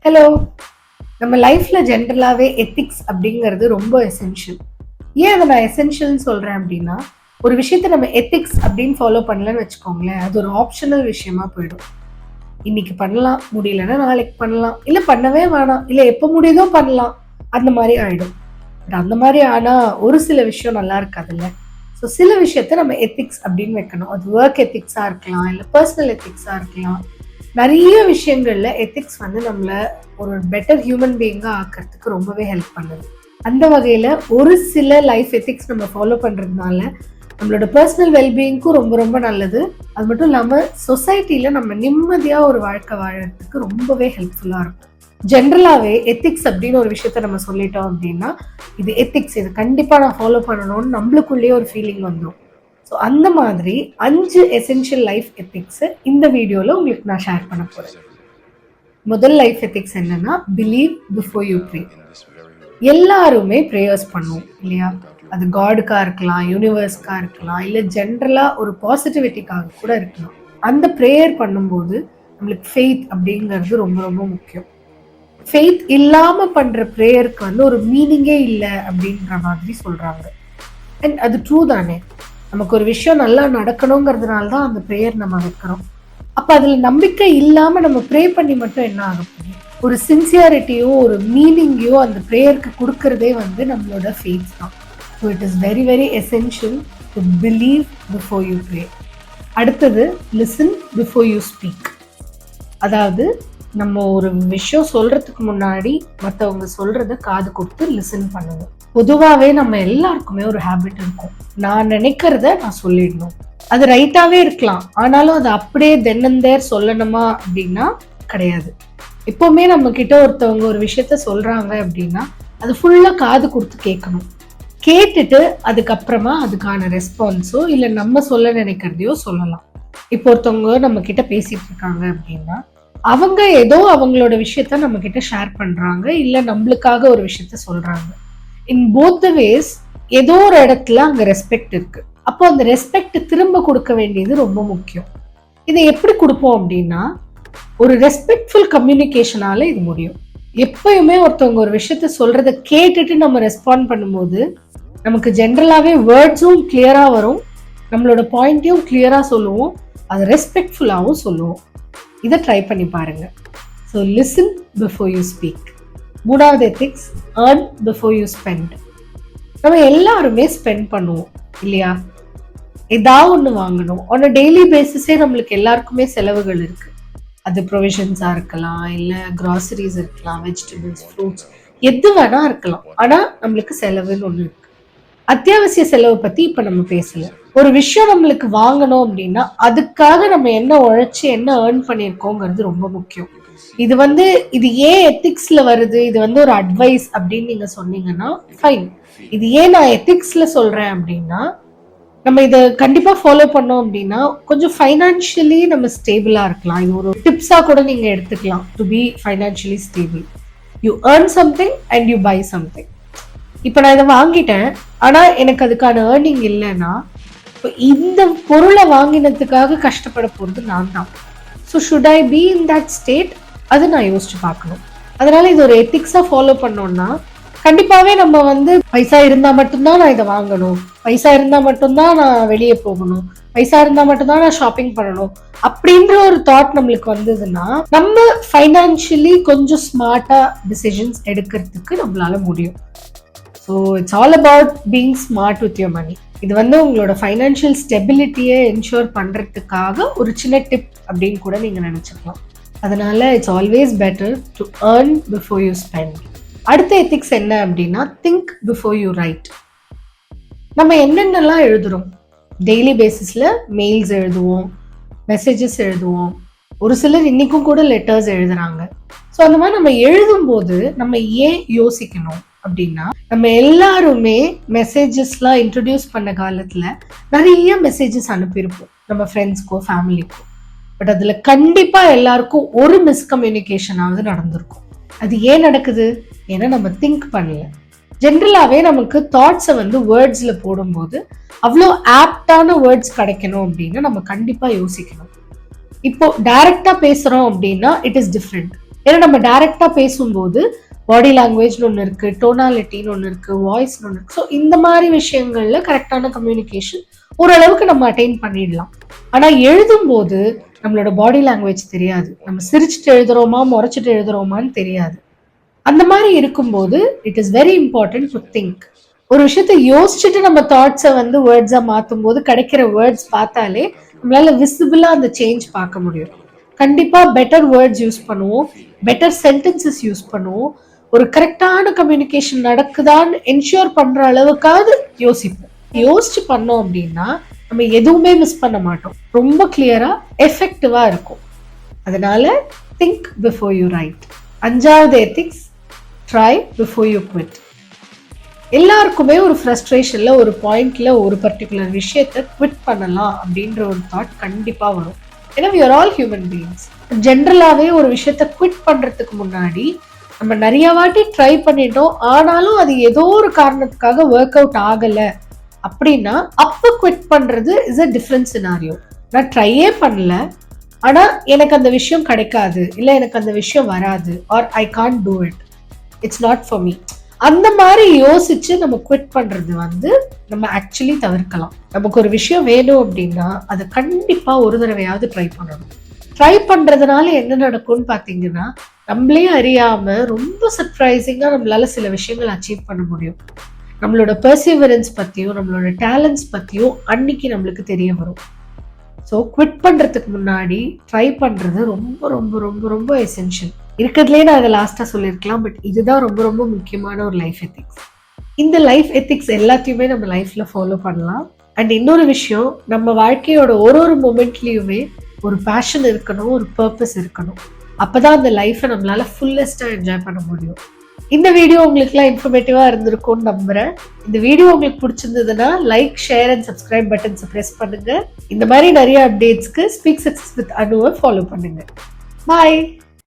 Hello. நம்ம லைஃப்ல ஜென்ரலாவே ethics அப்படிங்கிறது ரொம்ப எசென்ஷியல். ஏன் அதை நான் எசென்ஷியல்னு சொல்றேன் அப்படின்னா, ஒரு விஷயத்த நம்ம எத்திக்ஸ் அப்படின்னு ஃபாலோ பண்ணலன்னு வச்சுக்கோங்களேன், அது ஒரு ஆப்ஷனல் விஷயமா போயிடும். இன்னைக்கு பண்ணலாம், முடியலன்னா நாளைக்கு பண்ணலாம், இல்ல பண்ணவே வேணாம், இல்ல எப்ப முடியுதோ பண்ணலாம், அந்த மாதிரி ஆயிடும். பட் அந்த மாதிரி ஆனா ஒரு சில விஷயம் நல்லா இருக்காதுல்ல. ஸோ சில விஷயத்த நம்ம எத்திக்ஸ் அப்படின்னு வைக்கணும். அது ஒர்க் எத்திக்ஸா இருக்கலாம், இல்ல பர்சனல் எத்திக்ஸா இருக்கலாம். நிறைய விஷயங்கள்ல எத்திக்ஸ் வந்து நம்மள ஒரு பெட்டர் ஹியூமன் பீயிங்கா ஆக்கிறதுக்கு ரொம்பவே ஹெல்ப் பண்ணுது. அந்த வகையில ஒரு சில லைஃப் எத்திக்ஸ் நம்ம ஃபாலோ பண்றதுனால நம்மளோட பர்சனல் வெல்பீயிங்க்கும் ரொம்ப ரொம்ப நல்லது. அது மட்டும் இல்லாம சொசைட்டில நம்ம நிம்மதியா ஒரு வாழ்க்கை வாழறதுக்கு ரொம்பவே ஹெல்ப்ஃபுல்லா இருக்கும். ஜென்ரலாவே எத்திக்ஸ் அப்படின்னு ஒரு விஷயத்த நம்ம சொல்லிட்டோம் அப்படின்னா, இது எத்திக்ஸ், இது கண்டிப்பா நான் ஃபாலோ பண்ணணும்னு நம்மளுக்குள்ளேயே ஒரு ஃபீலிங் வந்துடும். ஸோ அந்த மாதிரி 5 எசென்ஷியல் லைஃப் எத்திக்ஸ் இந்த வீடியோல உங்களுக்கு நான் ஷேர் பண்ண போறேன். முதல் லைஃப் எத்திக்ஸ் என்னன்னா, பிலீவ் பிஃபோர் யூ ப்ரே. எல்லாருமே ப்ரேயர்ஸ் பண்ணுவோம் இல்லையா? அது காடுக்கா இருக்கலாம், யூனிவர்ஸ்க்கா இருக்கலாம், இல்ல ஜென்ரலா ஒரு பாசிட்டிவிட்டிக்காக கூட இருக்கலாம். அந்த ப்ரேயர் பண்ணும்போது நம்மளுக்கு ஃபெய்த் அப்படிங்கிறது ரொம்ப ரொம்ப முக்கியம். ஃபெய்த் இல்லாம பண்ற ப்ரேயருக்கு வந்து ஒரு மீனிங்கே இல்லை அப்படின்ற மாதிரி சொல்றாங்க. அண்ட் அது ட்ரூ தானே. நமக்கு ஒரு விஷயம் நல்லா நடக்கணுங்கிறதுனால தான் அந்த ப்ரேயர் நம்ம வைக்கிறோம். அப்ப அதுல நம்பிக்கை இல்லாம நம்ம ப்ரே பண்ணி மட்டும் என்ன ஆக போகுது? ஒரு சின்சியாரிட்டியோ ஒரு மீனிங்கையோ அந்த ப்ரேயருக்கு கொடுக்கறதே வந்து நம்மளோட ஃபெய்த் தான். So it is very very essential to believe before you pray. அடுத்தது, லிசன் பிஃபோர் யூ ஸ்பீக். அதாவது நம்ம ஒரு விஷயம் சொல்றதுக்கு முன்னாடி மற்றவங்க சொல்றத காது கொடுத்து லிசன் பண்ணணும். பொதுவாகவே நம்ம எல்லாருக்குமே ஒரு ஹேபிட் இருக்கும், நான் நினைக்கிறத நான் சொல்லிடணும். அது ரைட்டாவே இருக்கலாம், ஆனாலும் அது அப்படியே தென்னந்தேர் சொல்லணுமா அப்படின்னா கிடையாது. எப்பவுமே நம்ம கிட்ட ஒருத்தவங்க ஒரு விஷயத்த சொல்றாங்க அப்படின்னா அது ஃபுல்லா காது கொடுத்து கேட்கணும். கேட்டுட்டு அதுக்கப்புறமா அதுக்கான ரெஸ்பான்ஸோ இல்லை நம்ம சொல்ல நினைக்கிறதையோ சொல்லலாம். இப்போ ஒருத்தவங்க நம்ம கிட்ட பேசிட்டு இருக்காங்க அப்படின்னா அவங்க ஏதோ அவங்களோட விஷயத்த நம்ம கிட்ட ஷேர் பண்றாங்க, இல்ல நம்மளுக்காக ஒரு விஷயத்த சொல்றாங்க. இன் போத் த வேஸ் ஏதோ ஒரு இடத்துல அங்க ரெஸ்பெக்ட் இருக்கு. அப்போ அந்த ரெஸ்பெக்ட் திரும்ப கொடுக்க வேண்டியது ரொம்ப முக்கியம். இதை எப்படி கொடுப்போம் அப்படின்னா, ஒரு ரெஸ்பெக்ட்ஃபுல் கம்யூனிகேஷனால இது முடியும். எப்பயுமே ஒருத்தவங்க ஒரு விஷயத்த சொல்றத கேட்டுட்டு நம்ம ரெஸ்பாண்ட் பண்ணும்போது நமக்கு ஜென்ரலாவே வேர்ட்ஸும் கிளியரா வரும், நம்மளோட பாயிண்டையும் கிளியரா சொல்லுவோம், அது ரெஸ்பெக்ட்ஃபுல்லாகவும் சொல்லுவோம். இதை ட்ரை பண்ணி பாருங்க. So listen before you speak. மூணாவது ethics, earn before you spend. நம்ம எல்லாருமே ஸ்பெண்ட் பண்ணுவோம் இல்லையா? ஏதாவது ஒன்று வாங்கணும். ஆன் அ டெய்லி பேசிஸே நம்மளுக்கு எல்லாருக்குமே செலவுகள் இருக்கு. அது ப்ரொவிஷன்ஸா இருக்கலாம், இல்லை கிராசரிஸ் இருக்கலாம், வெஜிடபிள்ஸ், ஃப்ரூட்ஸ், எது வேணா இருக்கலாம். ஆனா நம்மளுக்கு செலவுன்னு ஒன்று இருக்கு. அத்தியாவசிய செலவை பத்தி இப்ப நம்ம பேசல. ஒரு விஷயம் நம்மளுக்கு வாங்கணும் அப்படின்னா அதுக்காக நம்ம என்ன உழைச்சு என்ன ஏர்ன் பண்ணியிருக்கோங்கிறது ரொம்ப முக்கியம். இது ஏன் எத்திக்ஸ்ல வருது, இது வந்து ஒரு அட்வைஸ் அப்படின்னு நீங்க சொன்னீங்கன்னா ஃபைன். இது ஏன் நான் எத்திக்ஸ்ல சொல்றேன் அப்படின்னா, நம்ம இதை கண்டிப்பா ஃபாலோ பண்ணோம் அப்படின்னா கொஞ்சம் ஃபைனான்சியலி நம்ம ஸ்டேபிளா இருக்கலாம். இது ஒரு டிப்ஸா கூட நீங்க எடுத்துக்கலாம். To be financially stable, you earn something and you buy something. இப்ப நான் இதை வாங்கிட்டேன், ஆனா எனக்கு அதுக்கான ஏர்னிங் இல்லைன்னா இந்த பொருளை வாங்கினதுக்காக கஷ்டப்பட போறது நான் தான். So should I be in that state, அது நான் யோசிச்சு பார்க்கணும். அதனால இது ஒரு எத்திக்ஸா ஃபாலோ பண்ணோம்னா கண்டிப்பாவே நம்ம வந்து பைசா இருந்தா மட்டும்தான் நான் இதை வாங்கணும், பைசா இருந்தா மட்டும்தான் நான் வெளியே போகணும், பைசா இருந்தா மட்டும்தான் நான் ஷாப்பிங் பண்ணணும் அப்படின்ற ஒரு தாட் நம்மளுக்கு வந்ததுன்னா நம்ம ஃபைனான்சியலி கொஞ்சம் ஸ்மார்ட்டா டிசிஷன்ஸ் எடுக்கிறதுக்கு நம்மளால முடியும். So it's all about being smart with your money. இது வந்து உங்களோட ஃபைனான்ஷியல் ஸ்டெபிலிட்டியை என்ஷூர் பண்ணுறதுக்காக ஒரு சின்ன டிப் அப்படின்னு கூட நீங்கள் நினச்சிக்கலாம். அதனால it's always better to earn before you spend. அடுத்த எத்திக்ஸ் என்ன அப்படின்னா, திங்க் பிஃபோர் யூ ரைட். நம்ம என்னென்னலாம் எழுதுறோம் டெய்லி பேசிஸில்? மெயில்ஸ் எழுதுவோம், மெசேஜஸ் எழுதுவோம், ஒரு சிலர் இன்னைக்கும் கூட லெட்டர்ஸ் எழுதுறாங்க. ஸோ அந்த மாதிரி நம்ம எழுதும்போது நம்ம ஏன் யோசிக்கணும் அப்படின்னா, நம்ம எல்லாருமே மெசேஜஸ்லாம் இன்ட்ரடியூஸ் பண்ண காலத்துல நிறைய மெசேஜஸ் அனுப்பியிருப்போம் நம்ம ஃப்ரெண்ட்ஸ்க்கோ ஃபேமிலிக்கோ. பட் அதுல கண்டிப்பா எல்லாருக்கும் ஒரு மிஸ்கம்யூனிகேஷனாவது நடந்திருக்கும். அது ஏன் நடக்குது? ஏன்னா நம்ம திங்க் பண்ணல. ஜென்ரலாவே நமக்கு தாட்ஸை வந்து வேர்ட்ஸ்ல போடும்போது அவ்வளோ ஆப்டான வேர்ட்ஸ் கிடைக்கணும் அப்படின்னா நம்ம கண்டிப்பா யோசிக்கணும். இப்போ டைரக்டா பேசுறோம் அப்படின்னா இட் இஸ் டிஃப்ரெண்ட். ஏன்னா நம்ம டைரக்டா பேசும்போது பாடி லாங்குவேஜ்னு ஒன்று இருக்கு, டோனாலிட்டின்னு ஒன்று இருக்கு, வாய்ஸ்னு ஒன்று இருக்கு. ஸோ இந்த மாதிரி விஷயங்கள்ல கரெக்டான கம்யூனிகேஷன் ஓரளவுக்கு நம்ம அட்டைன் பண்ணிடலாம். ஆனா எழுதும்போது நம்மளோட பாடி லாங்குவேஜ் தெரியாது. நம்ம சிரிச்சுட்டு எழுதுறோமா முறைச்சிட்டு எழுதுறோமான்னு தெரியாது. அந்த மாதிரி இருக்கும்போது it is very important to think. ஒரு விஷயத்த யோசிச்சுட்டு நம்ம தாட்ஸை வந்து வேர்ட்ஸா மாற்றும் போது கிடைக்கிற வேர்ட்ஸ் பார்த்தாலே நம்மளால விசிபிளா அந்த சேஞ்ச் பார்க்க முடியும். கண்டிப்பா பெட்டர் வேர்ட்ஸ் யூஸ் பண்ணுவோம், பெட்டர் சென்டென்சஸ் யூஸ் பண்ணுவோம், ஒரு கரெக்டான கம்யூனிகேஷன் நடக்குதான்னு என்ஷூர் பண்ற அளவுக்காவது யோசிப்போம். யோசிச்சு பண்ணோம் அப்படின்னா நம்ம எதுவுமே மிஸ் பண்ண மாட்டோம். ரொம்ப கிளியரா எஃபெக்டிவா இருக்கும். அதனால திங்க் பிஃபோர் யூ ரைட். 5வது ethics, try before you quit. எல்லாருக்குமே ஒரு ஃப்ரஸ்ட்ரேஷன்ல ஒரு பாயிண்ட்ல ஒரு பர்டிகுலர் விஷயத்த குவிட் பண்ணலாம் அப்படின்ற ஒரு தாட் கண்டிப்பா வரும். ஏன்னா we are all human beings. ஜென்ரலாவே ஒரு விஷயத்த குவிட் பண்றதுக்கு முன்னாடி நம்ம நிறைய வாட்டி ட்ரை பண்ணிட்டோம், ஆனாலும் அது ஏதோ ஒரு காரணத்துக்காக ஒர்க் அவுட் ஆகல அப்படின்னா அப்ப குவிட் பண்றது இஸ் அ டிஃப்ரெண்ட் சினாரியோ. நான் ட்ரையே பண்ணல, ஆனா எனக்கு அந்த விஷயம் கிடைக்காது, இல்ல எனக்கு அந்த விஷயம் வராது, or I can't do it, it's not for me, அந்த மாதிரி யோசிச்சு நம்ம குவிட் பண்றது வந்து நம்ம ஆக்சுவலி தவிர்க்கலாம். நமக்கு ஒரு விஷயம் வேணும் அப்படின்னா அதை கண்டிப்பா ஒரு தடவையாவது ட்ரை பண்ணணும். ட்ரை பண்றதுனால என்ன நடக்கும்னு பாத்தீங்கன்னா நம்மளே அறியாம ரொம்ப சர்ப்ரைசிங்கா நம்மளால சில விஷயங்கள் அச்சீவ் பண்ண முடியும். நம்மளோட பெர்சிவரன்ஸ் பத்தியும் நம்மளோட டேலண்ட்ஸ் பத்தியும் அன்னைக்கு நம்மளுக்கு தெரிய வரும். ஸோ குவிட் பண்றதுக்கு முன்னாடி ட்ரை பண்றது ரொம்ப ரொம்ப ரொம்ப ரொம்ப எசென்ஷியல். இருக்கிறதுலே நான் அதை லாஸ்டா சொல்லியிருக்கலாம், பட் இதுதான் ரொம்ப ரொம்ப முக்கியமான ஒரு லைஃப் எத்திக்ஸ். இந்த லைஃப் எத்திக்ஸ் எல்லாத்தையுமே நம்ம லைஃப்ல ஃபாலோ பண்ணலாம். அண்ட் இன்னொரு விஷயம், நம்ம வாழ்க்கையோட ஒரு ஒரு மொமெண்ட்லயுமே ஒரு பேஷன் இருக்கணும், ஒரு பர்பஸ் இருக்கணும். அப்பதான் அந்த லைஃப்பை நம்மளால ஃபுல்லஸ்டா என்ஜாய் பண்ண முடியும். இந்த வீடியோ உங்களுக்குலாம் இன்ஃபர்மேட்டிவா இருந்திருக்கும்னு நம்புறேன். இந்த வீடியோ உங்களுக்கு பிடிச்சிருந்ததுன்னா லைக், ஷேர் அண்ட் சப்ஸ்கிரைப் பட்டன்ஸை ப்ரெஸ் பண்ணுங்க. இந்த மாதிரி நிறைய அப்டேட்ஸ்க்கு ஸ்பீக் சக்சஸ் வித் அனுவை ஃபாலோ பண்ணுங்க. பாய்.